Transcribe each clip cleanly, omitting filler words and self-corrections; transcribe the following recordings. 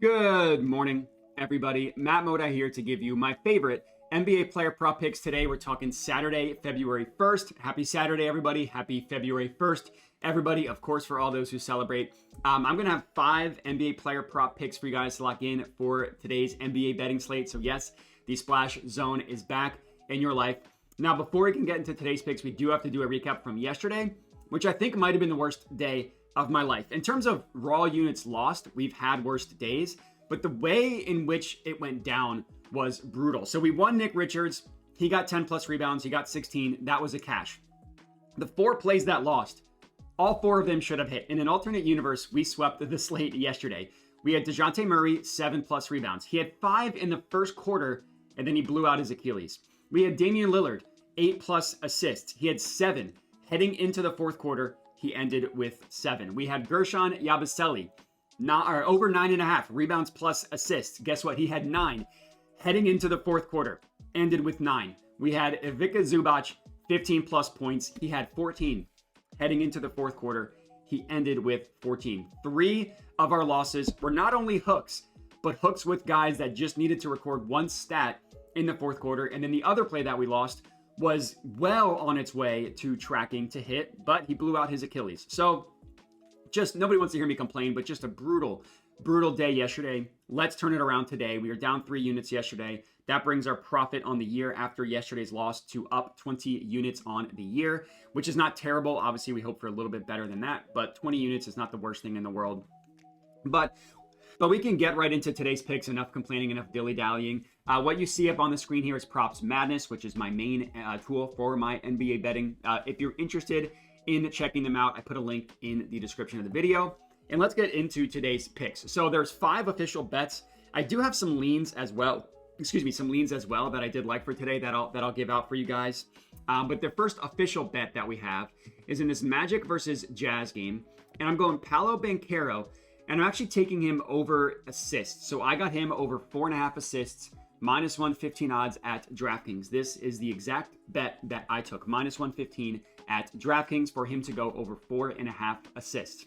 Good morning, everybody. Matt Moda here to give you my favorite NBA player prop picks today. We're talking Saturday, February 1st. Happy Saturday, everybody. Happy February 1st, everybody. Of course, for all those who celebrate. I'm going to have 5 NBA player prop picks for you guys to lock in for today's NBA betting slate. So yes, the splash zone is back in your life. Now, before we can get into today's picks, we do have to do a recap from yesterday, which I think might have been the worst day of my life. In terms of raw units lost, we've had worst days, but the way in which it went down was brutal. So we won Nick Richards. He got 10 plus rebounds. He got 16. That was a cash. The 4 plays that lost, all 4 of them should have hit. In an alternate universe, we swept the slate yesterday. We had DeJounte Murray, 7 plus rebounds. He had 5 in the first quarter, and then he blew out his Achilles. We had Damian Lillard, 8 plus assists. He had 7 heading into the fourth quarter. He ended with 7. We had Gershon Yabusele, over 9.5 rebounds plus assists. Guess what? He had 9 heading into the fourth quarter, ended with 9. We had Ivica Zubac, 15 plus points. He had 14 heading into the fourth quarter. He ended with 14. 3 of our losses were not only hooks, but hooks with guys that just needed to record one stat in the fourth quarter. And then the other play that we lost was well on its way to tracking to hit, but he blew out his Achilles. So just nobody wants to hear me complain, but just a brutal day yesterday. Let's turn it around today. We were down 3 units yesterday. That brings our profit on the year after yesterday's loss to up 20 units on the year, which is not terrible. Obviously, we hope for a little bit better than that, but 20 units is not the worst thing in the world. But we can get right into today's picks. Enough complaining, enough dilly-dallying. What you see up on the screen here is Props Madness, which is my main tool for my NBA betting. If you're interested in checking them out, I put a link in the description of the video. And let's get into today's picks. So there's 5 official bets. I do have some leans as well. Some leans as well that I did like for today that I'll give out for you guys. But the first official bet that we have is in this Magic versus Jazz game. And I'm going Paolo Banchero. And I'm actually taking him over assists. So I got him over 4.5 assists, minus 115 odds at DraftKings. This is the exact bet that I took, minus 115 at DraftKings for him to go over 4.5 assists.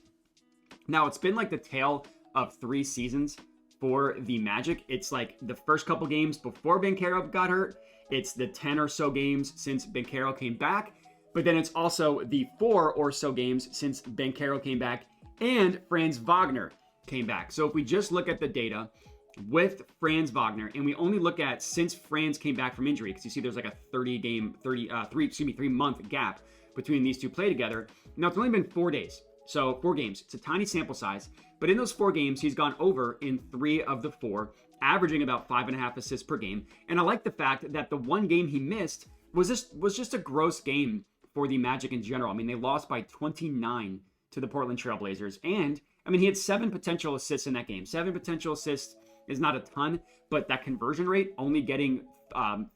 Now, it's been like the tale of 3 seasons for the Magic. It's like the first couple games before Banchero got hurt. It's the 10 or so games since Banchero came back. But then it's also the 4 or so games since Banchero came back and Franz Wagner came back. So if we just look at the data with Franz Wagner, and we only look at since Franz came back from injury, because you see there's like a 3-month gap between these two play together. Now it's only been 4 days, so 4 games. It's a tiny sample size, but in those 4 games, he's gone over in 3 of the 4, averaging about 5.5 assists per game. And I like the fact that the 1 game he missed was just a gross game for the Magic in general. I mean, they lost by 29 to the Portland Trail Blazers. And I mean, he had 7 potential assists in that game. 7 potential assists is not a ton, but that conversion rate, only getting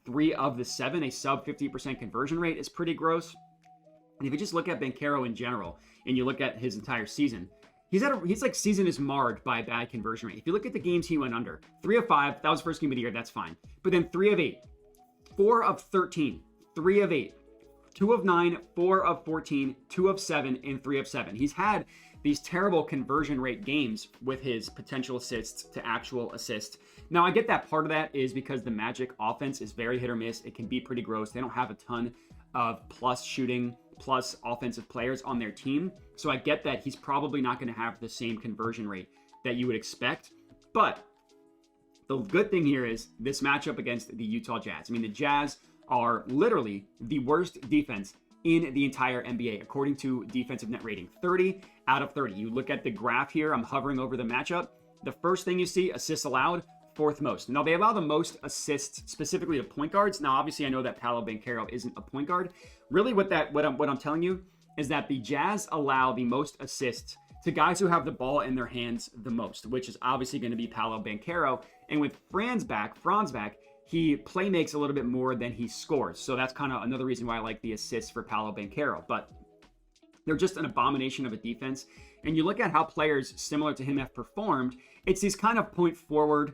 3 of the 7, a sub 50% conversion rate, is pretty gross. And if you just look at Banchero in general, and you look at his entire season, he's like season is marred by a bad conversion rate. If you look at the games he went under, 3 of 5, that was first game of the year, that's fine. But then 3 of 8, 4 of 13, 3 of 8, 2 of 9, 4 of 14, 2 of 7, and 3 of 7. He's had these terrible conversion rate games with his potential assists to actual assists. Now, I get that part of that is because the Magic offense is very hit or miss. It can be pretty gross. They don't have a ton of plus shooting, plus offensive players on their team. So I get that he's probably not going to have the same conversion rate that you would expect. But the good thing here is this matchup against the Utah Jazz. I mean, the Jazz are literally the worst defense in the entire NBA, according to defensive net rating, 30 out of 30. You look at the graph here, I'm hovering over the matchup. The first thing you see, assists allowed, 4th most. Now, they allow the most assists specifically to point guards. Now, obviously, I know that Paolo Banchero isn't a point guard. Really, what I'm telling you is that the Jazz allow the most assists to guys who have the ball in their hands the most, which is obviously going to be Paolo Banchero. And with Franz back, he play makes a little bit more than he scores. So that's kind of another reason why I like the assists for Paolo Banchero. But they're just an abomination of a defense. And you look at how players similar to him have performed, it's these kind of point forward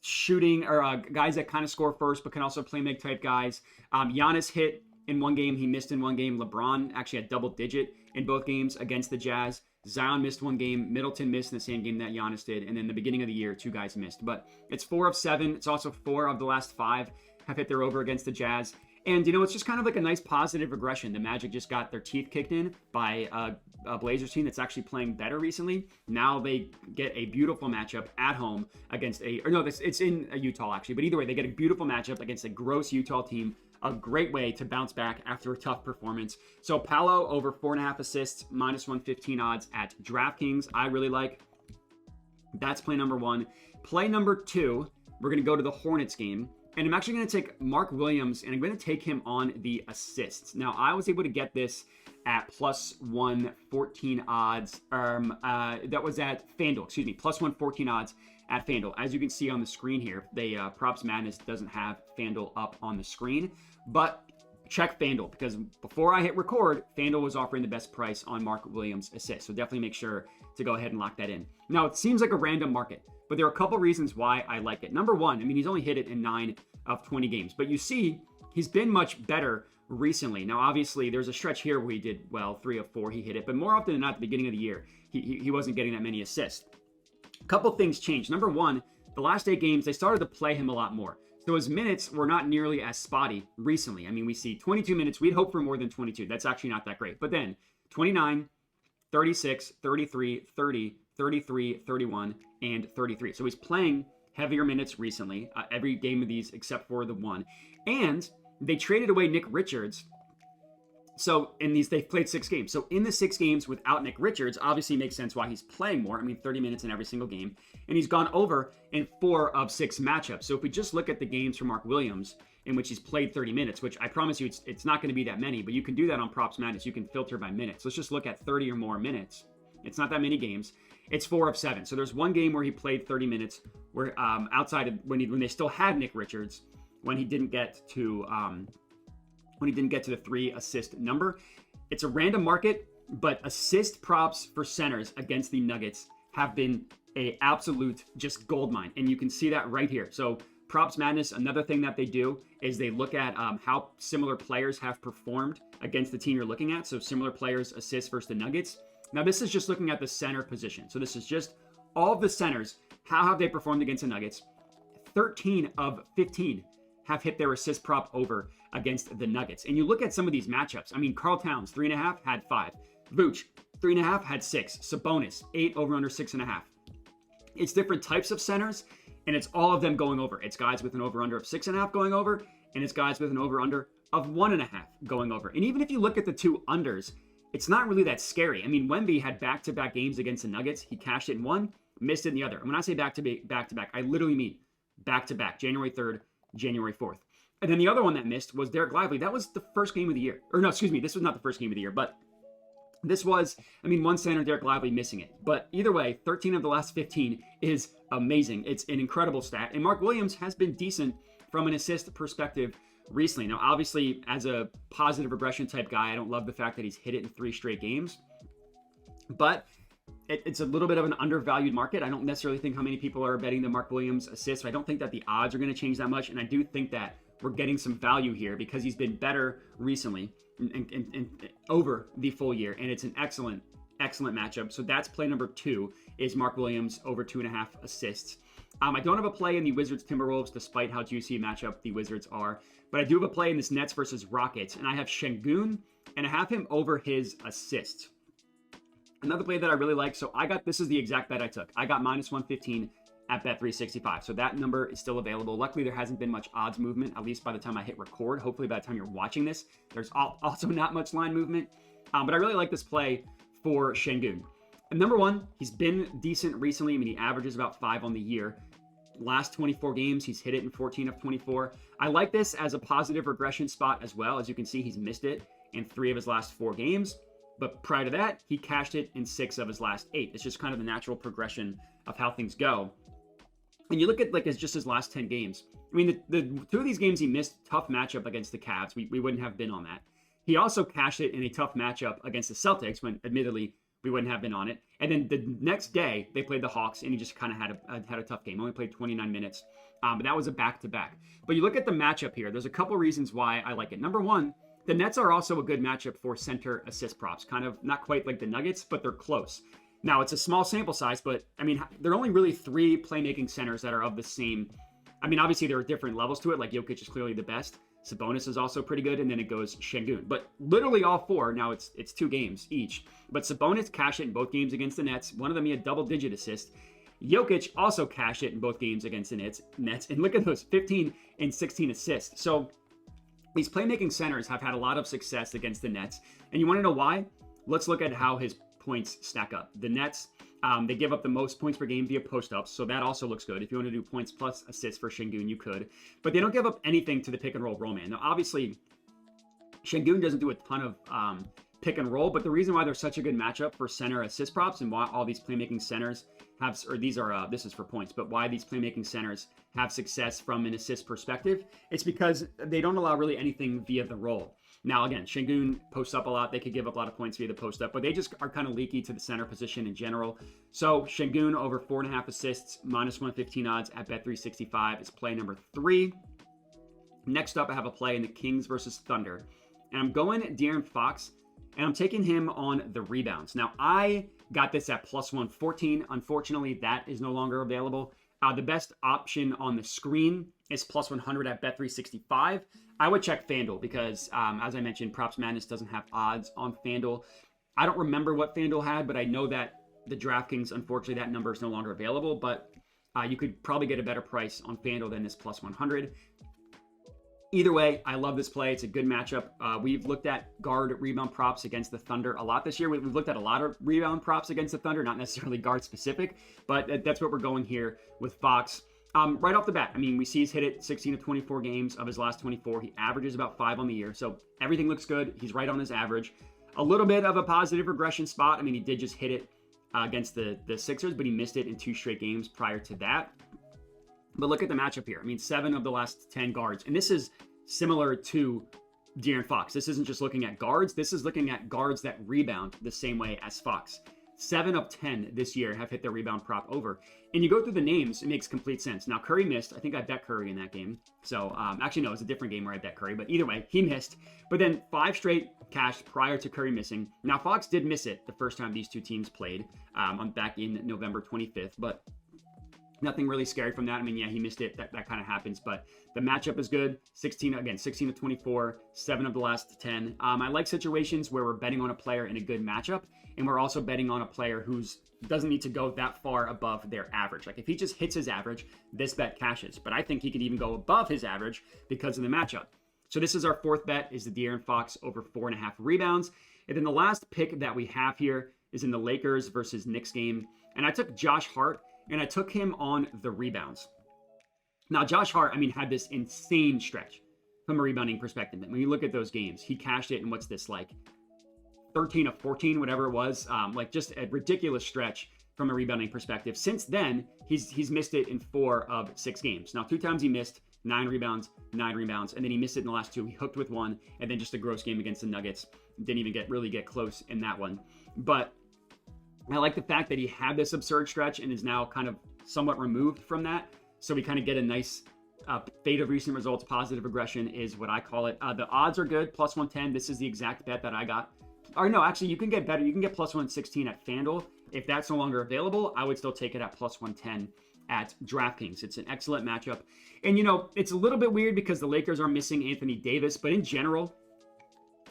shooting or guys that kind of score first but can also play make type guys. Giannis hit in one game, he missed in one game. LeBron actually had double digit in both games against the Jazz. Zion missed one game. Middleton missed in the same game that Giannis did. And then the beginning of the year, 2 guys missed. But it's 4 of 7. It's also 4 of the last 5 have hit their over against the Jazz. And, it's just kind of like a nice positive regression. The Magic just got their teeth kicked in by a Blazers team that's actually playing better recently. Now they get a beautiful matchup at home against it's in Utah actually. But either way, they get a beautiful matchup against a gross Utah team. A great way to bounce back after a tough performance. So Paolo over 4.5 assists, -115 odds at DraftKings. I really like. That's play number 1. Play number 2, we're going to go to the Hornets game. And I'm actually going to take Mark Williams, and I'm going to take him on the assists. Now, I was able to get this at +114 odds. That was at FanDuel, +114 odds at FanDuel. As you can see on the screen here, the Props Madness doesn't have FanDuel up on the screen. But check FanDuel, because before I hit record, FanDuel was offering the best price on Mark Williams assists. So definitely make sure to go ahead and lock that in. Now, it seems like a random market, but there are a couple reasons why I like it. Number 1, he's only hit it in 9 of 20 games. But you see, he's been much better recently. Now, obviously, there's a stretch here where he did, 3 of 4, he hit it. But more often than not, at the beginning of the year, he wasn't getting that many assists. A couple things changed. Number 1, the last 8 games, they started to play him a lot more. So his minutes were not nearly as spotty recently. We see 22 minutes. We'd hope for more than 22. That's actually not that great. But then 29, 36, 33, 30, 33, 31, and 33. So he's playing heavier minutes recently, every game of these except for the one. And they traded away Nick Richards. So in these, they've played 6 games. So in the 6 games without Nick Richards, obviously makes sense why he's playing more. 30 minutes in every single game. And he's gone over in 4 of 6 matchups. So if we just look at the games for Mark Williams, in which he's played 30 minutes, which I promise you it's not going to be that many, but you can do that on Props Madness. You can filter by minutes. Let's just look at 30 or more minutes. It's not that many games. It's 4 of 7. So there's one game where he played 30 minutes, where outside of when they still had Nick Richards, when he didn't get to the 3 assist number. It's a random market, but assist props for centers against the Nuggets have been a absolute just gold mine, and you can see that right here. So Props Madness, another thing that they do is they look at how similar players have performed against the team you're looking at. So similar players assist versus the Nuggets. Now this is just looking at the center position. So this is just all of the centers. How have they performed against the Nuggets? 13 of 15 have hit their assist prop over against the Nuggets. And you look at some of these matchups. Karl Towns, 3.5, had 5. Vooch, 3.5, had 6. Sabonis, 8 over under 6.5. It's different types of centers, and it's all of them going over. It's guys with an over under of 6.5 going over, and it's guys with an over under of 1.5 going over. And even if you look at the 2 unders, it's not really that scary. Wemby had back-to-back games against the Nuggets. He cashed it in one, missed it in the other. And when I say back-to-back, I literally mean back-to-back, January 3rd, January 4th. And then the other one that missed was Derek Lively. That was the first game of the year. Or no, excuse me, this was not the first game of the year, but this was, one center, Derek Lively, missing it. But either way, 13 of the last 15 is amazing. It's an incredible stat. And Mark Williams has been decent from an assist perspective recently. Now, obviously, as a positive regression type guy, I don't love the fact that he's hit it in 3 straight games. But it's a little bit of an undervalued market. I don't necessarily think how many people are betting the Mark Williams assist. So I don't think that the odds are going to change that much. And I do think that we're getting some value here because he's been better recently and over the full year. And it's an excellent matchup. So that's play number 2 is Mark Williams over 2.5 assists. I don't have a play in the Wizards Timberwolves, despite how juicy a matchup the Wizards are. But I do have a play in this Nets versus Rockets. And I have Sengun, and I have him over his assists. Another play that I really like. So this is the exact bet I took. I got -115 at Bet365. So that number is still available. Luckily, there hasn't been much odds movement, at least by the time I hit record. Hopefully, by the time you're watching this, there's also not much line movement. But I really like this play for Sengun. And number 1, he's been decent recently. He averages about 5 on the year. Last 24 games, he's hit it in 14 of 24. I like this as a positive regression spot as well. As you can see, he's missed it in 3 of his last 4 games. But prior to that, he cashed it in 6 of his last 8. It's just kind of the natural progression of how things go. And you look at his last 10 games. The 2 of these games he missed tough matchup against the Cavs. We wouldn't have been on that. He also cashed it in a tough matchup against the Celtics when, admittedly, we wouldn't have been on it. And then the next day, they played the Hawks, and he just kind of had a tough game. Only played 29 minutes, but that was a back-to-back. But you look at the matchup here. There's a couple reasons why I like it. Number 1, The Nets are also a good matchup for center assist props, kind of not quite like the Nuggets, but they're close. Now, it's a small sample size, but I mean, there are only really 3 playmaking centers that are of the same. I mean, obviously, there are different levels to it. Like Jokic is clearly the best. Sabonis is also pretty good, and then it goes Sengun. But literally all 4, now it's 2 games each. But Sabonis cashed it in both games against the Nets. One of them, he had double-digit assists. Jokic also cashed it in both games against the Nets. And look at those, 15 and 16 assists. So these playmaking centers have had a lot of success against the Nets. And you want to know why? Let's look at how his points stack up. The Nets, they give up the most points per game via post-ups, so that also looks good. If you want to do points plus assists for Sengun, you could. But they don't give up anything to the pick-and-roll roll man. Now, obviously, Sengun doesn't do a ton of pick and roll, but the reason why they're such a good matchup for center assist props and why all these playmaking centers have, or these are, this is for points, but why these playmaking centers have success from an assist perspective, it's because they don't allow really anything via the roll. Now, again, Sengun posts up a lot. They could give up a lot of points via the post up, but they just are kind of leaky to the center position in general. So Sengun over 4.5 assists, minus 115 odds at Bet365 is play number 3. Next up, I have a play in the Kings versus Thunder. And I'm going De'Aaron Fox, and I'm taking him on the rebounds. Now, I got this at plus 114. Unfortunately, that is no longer available. The best option on the screen is plus 100 at Bet365. I would check FanDuel because, as I mentioned, Props Madness doesn't have odds on FanDuel. I don't remember what FanDuel had, but I know that the DraftKings, unfortunately, that number is no longer available. But you could probably get a better price on FanDuel than this plus 100. Either way, I love this play. It's a good matchup. We've looked at guard rebound props against the Thunder a lot this year. We've looked at a lot of rebound props against the Thunder, not necessarily guard specific, but that's what we're going here with Fox. Right off the bat, I mean, we see he's hit it 16 to 24 games of his last 24. He averages about 5 on the year, so everything looks good. He's right on his average. A little bit of a positive regression spot. I mean, he did just hit it against the Sixers, but he missed it in 2 straight games prior to that. But look at the matchup here. I mean, 7 of the last 10 guards. And this is similar to De'Aaron Fox. This isn't just looking at guards. This is looking at guards that rebound the same way as Fox. 7 of 10 this year have hit their rebound prop over. And you go through the names, it makes complete sense. Now, Curry missed. I think I bet Curry in that game. So, actually, no, it was a different game where I bet Curry. But either way, he missed. But then 5 straight cashed prior to Curry missing. Now, Fox did miss it the first time these two teams played back in November 25th. But nothing really scary from that. I mean, yeah, he missed it. That kind of happens. But the matchup is good. 16 to 24, 7 of the last 10. I like situations where we're betting on a player in a good matchup. And we're also betting on a player who's doesn't need to go that far above their average. Like if he just hits his average, this bet cashes. But I think he could even go above his average because of the matchup. So this is our 4th bet, is the De'Aaron Fox over 4.5 rebounds. And then the last pick that we have here is in the Lakers versus Knicks game. And I took Josh Hart, and I took him on the rebounds. Now, Josh Hart, I mean, had this insane stretch from a rebounding perspective. And when you look at those games, he cashed it in what's this, like 13 of 14, whatever it was, like just a ridiculous stretch from a rebounding perspective. Since then, he's missed it in 4 of 6 games. Now, 2 times he missed 9 rebounds, and then he missed it in the last 2. He hooked with 1, and then just a gross game against the Nuggets. Didn't even really get close in that one. But I like the fact that he had this absurd stretch and is now kind of somewhat removed from that. So we kind of get a nice fate of recent results, positive regression is what I call it. The odds are good, plus 110. This is the exact bet that I got. Or no, actually, you can get better. You can get plus 116 at FanDuel. If that's no longer available, I would still take it at plus 110 at DraftKings. It's an excellent matchup. And, you know, it's a little bit weird because the Lakers are missing Anthony Davis. But in general,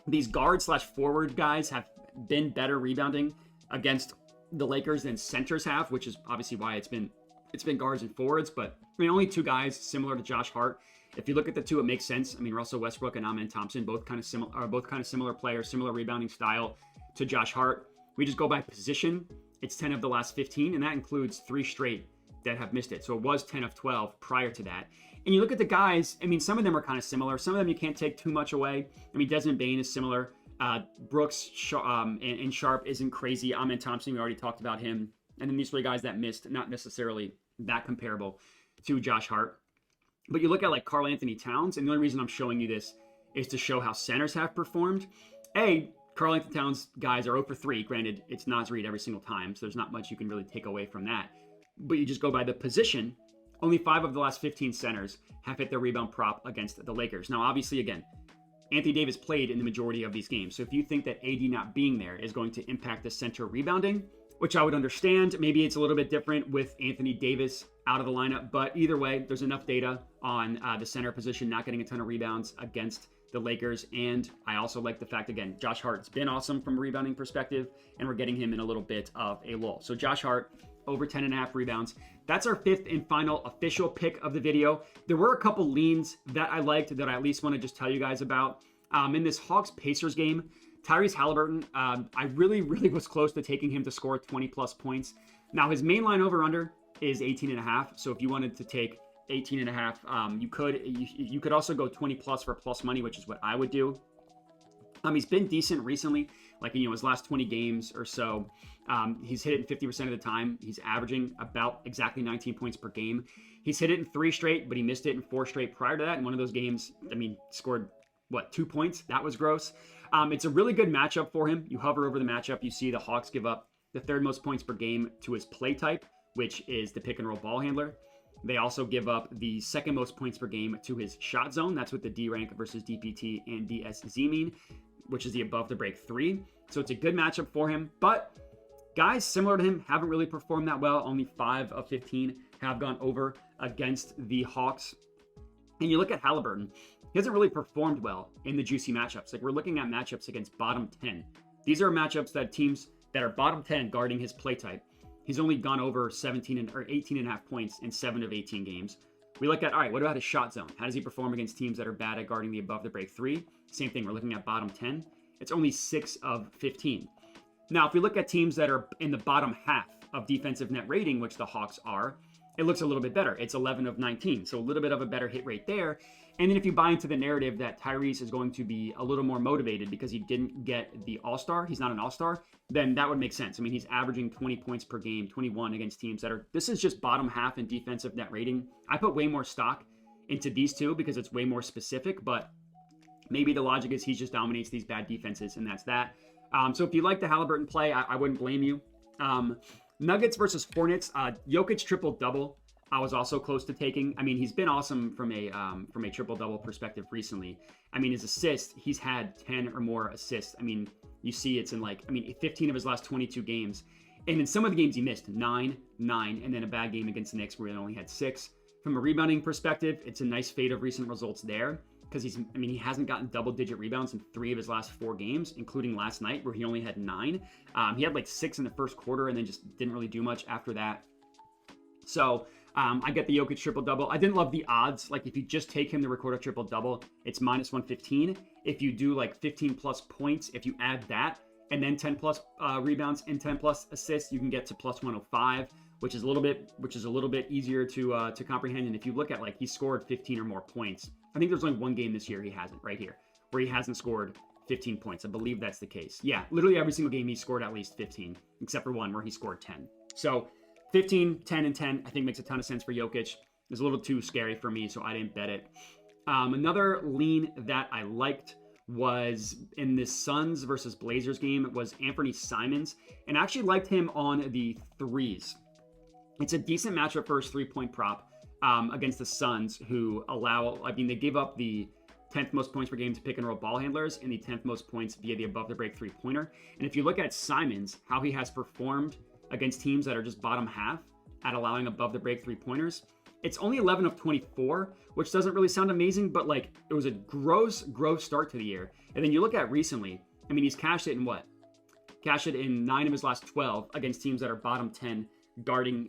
these guard/forward guys have been better rebounding against the Lakers than centers have, which is obviously why it's been guards and forwards. But I mean, only 2 guys similar to Josh Hart. If you look at the 2, it makes sense. I mean, Russell Westbrook and Amen Thompson both kind of similar players, similar rebounding style to Josh Hart. We just go by position. It's 10 of the last 15, and that includes 3 straight that have missed it. So it was 10 of 12 prior to that. And you look at the guys, I mean, some of them are kind of similar. Some of them you can't take too much away. I mean, Desmond Bane is similar. Brooks and Sharp isn't crazy. Amen Thompson, we already talked about him. And then these 3 guys that missed, not necessarily that comparable to Josh Hart. But you look at like Karl Anthony Towns, and the only reason I'm showing you this is to show how centers have performed. Karl Anthony Towns guys are 0 for 3. Granted, it's Naz Reid every single time, so there's not much you can really take away from that. But you just go by the position. Only 5 of the last 15 centers have hit their rebound prop against the Lakers. Now, obviously, again, Anthony Davis played in the majority of these games. So if you think that AD not being there is going to impact the center rebounding, which I would understand, maybe it's a little bit different with Anthony Davis out of the lineup, but either way, there's enough data on the center position not getting a ton of rebounds against the Lakers. And I also like the fact, again, Josh Hart's been awesome from a rebounding perspective, and we're getting him in a little bit of a lull. So Josh Hart, over 10.5 rebounds. That's our fifth and final official pick of the video. There were a couple leans that I liked that I at least want to just tell you guys about. In this Hawks-Pacers game, Tyrese Halliburton, I really was close to taking him to score 20-plus points. Now, his main line over-under is 18.5, so if you wanted to take 18.5, you could. You could also go 20-plus for plus money, which is what I would do. He's been decent recently, like, his last 20 games or so. He's hit it 50% of the time. He's averaging about exactly 19 points per game. He's hit it in 3 straight, but he missed it in 4 straight prior to that. In one of those games, scored, 2 points? That was gross. It's a really good matchup for him. You hover over the matchup, you see the Hawks give up the 3rd most points per game to his play type, which is the pick and roll ball handler. They also give up the 2nd most points per game to his shot zone. That's what the D rank versus DPT and DSZ mean, which is the above the break 3. So it's a good matchup for him. But guys similar to him haven't really performed that well. Only 5 of 15 have gone over against the Hawks. And you look at Halliburton, he hasn't really performed well in the juicy matchups. Like, we're looking at matchups against bottom 10. These are matchups that teams that are bottom 10 guarding his play type. He's only gone over 18.5 points in 7 of 18 games. We look at, all right, what about his shot zone? How does he perform against teams that are bad at guarding the above the break 3? Same thing, we're looking at bottom 10. It's only 6 of 15. Now, if we look at teams that are in the bottom half of defensive net rating, which the Hawks are, it looks a little bit better. It's 11 of 19, so a little bit of a better hit rate there. And then if you buy into the narrative that Tyrese is going to be a little more motivated because he didn't get the All-Star, he's not an All-Star, then that would make sense. He's averaging 20 points per game, 21 against teams that are, this is just bottom half in defensive net rating. I put way more stock into these two because it's way more specific, but maybe the logic is he just dominates these bad defenses, and that's that. So if you like the Halliburton play, I wouldn't blame you. Nuggets versus Hornets, Jokic triple-double. I was also close to taking. He's been awesome from a triple-double perspective recently. His assists, he's had 10 or more assists. You see it's in 15 of his last 22 games. And in some of the games he missed 9, and then a bad game against the Knicks where he only had 6. From a rebounding perspective, it's a nice fade of recent results there because he hasn't gotten double-digit rebounds in 3 of his last 4 games, including last night where he only had 9. He had 6 in the first quarter and then just didn't really do much after that. So I get the Jokic triple-double. I didn't love the odds. If you just take him to record a triple-double, it's minus 115. If you do 15-plus points, if you add that, and then 10-plus rebounds and 10-plus assists, you can get to plus 105, which is a little bit easier to comprehend. And if you look at he scored 15 or more points, I think there's only one game this year he hasn't, right here, where he hasn't scored 15 points. I believe that's the case. Yeah, literally every single game he scored at least 15, except for one where he scored 10. So 15, 10, and 10, I think makes a ton of sense for Jokic. It's a little too scary for me, so I didn't bet it. Another lean that I liked was in this Suns versus Blazers game was Anthony Simons, and I actually liked him on the threes. It's a decent matchup for his 3-point prop against the Suns, who they gave up the 10th most points per game to pick and roll ball handlers and the 10th most points via the above the break 3-pointer. And if you look at Simons, how he has performed against teams that are just bottom half at allowing above the break 3-pointers, it's only 11 of 24, which doesn't really sound amazing, but it was a gross start to the year. And then you look at recently, he's cashed it in what? Cashed it in 9 of his last 12 against teams that are bottom 10 guarding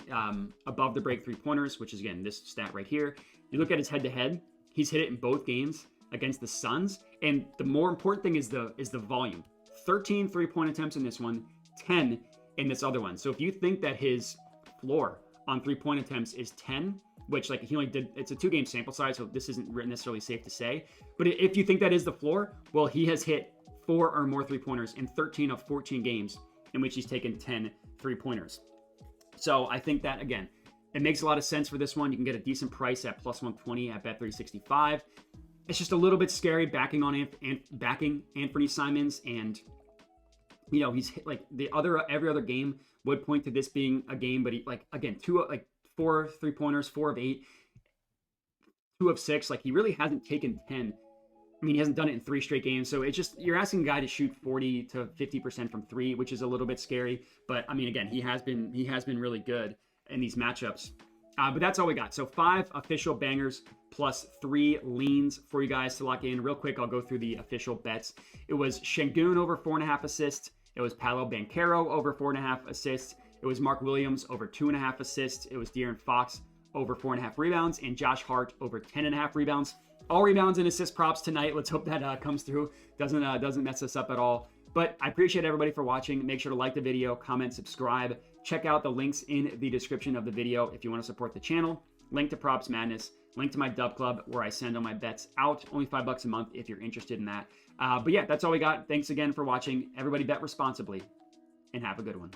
above the break 3-pointers, which is, again, this stat right here. You look at his head-to-head, he's hit it in both games against the Suns, and the more important thing is the volume. 13 3-point attempts in this one, 10 in this other one. So if you think that his floor on 3-point attempts is 10, which he only did, it's a 2-game sample size, so this isn't necessarily safe to say, but if you think that is the floor, well, he has hit 4 or more 3-pointers in 13 of 14 games in which he's taken 10 3-pointers. So I think that, again, it makes a lot of sense for this one. You can get a decent price at plus 120 at Bet365. It's just a little bit scary backing Anthony Simons, and he's hit, every other game would point to this being a game, but he 4 3-pointers, 4 of 8, 2 of 6. He really hasn't taken 10. I mean, he hasn't done it in 3 straight games, so it's just, you're asking a guy to shoot 40 to 50% from 3, which is a little bit scary. But I mean, again, he has been really good in these matchups. But that's all we got. So 5 official bangers plus 3 leans for you guys to lock in. Real quick, I'll go through the official bets. It was Sengun over 4.5 assists. It was Paolo Banchero over 4.5 assists. It was Mark Williams over 2.5 assists. It was De'Aaron Fox over 4.5 rebounds, and Josh Hart over 10.5 rebounds. All rebounds and assist props tonight. Let's hope that comes through. Doesn't mess us up at all. But I appreciate everybody for watching. Make sure to like the video, comment, subscribe. Check out the links in the description of the video if you want to support the channel. Link to Props Madness. Link to my Dub Club where I send all my bets out. Only $5 a month if you're interested in that. But yeah, that's all we got. Thanks again for watching. Everybody bet responsibly and have a good one.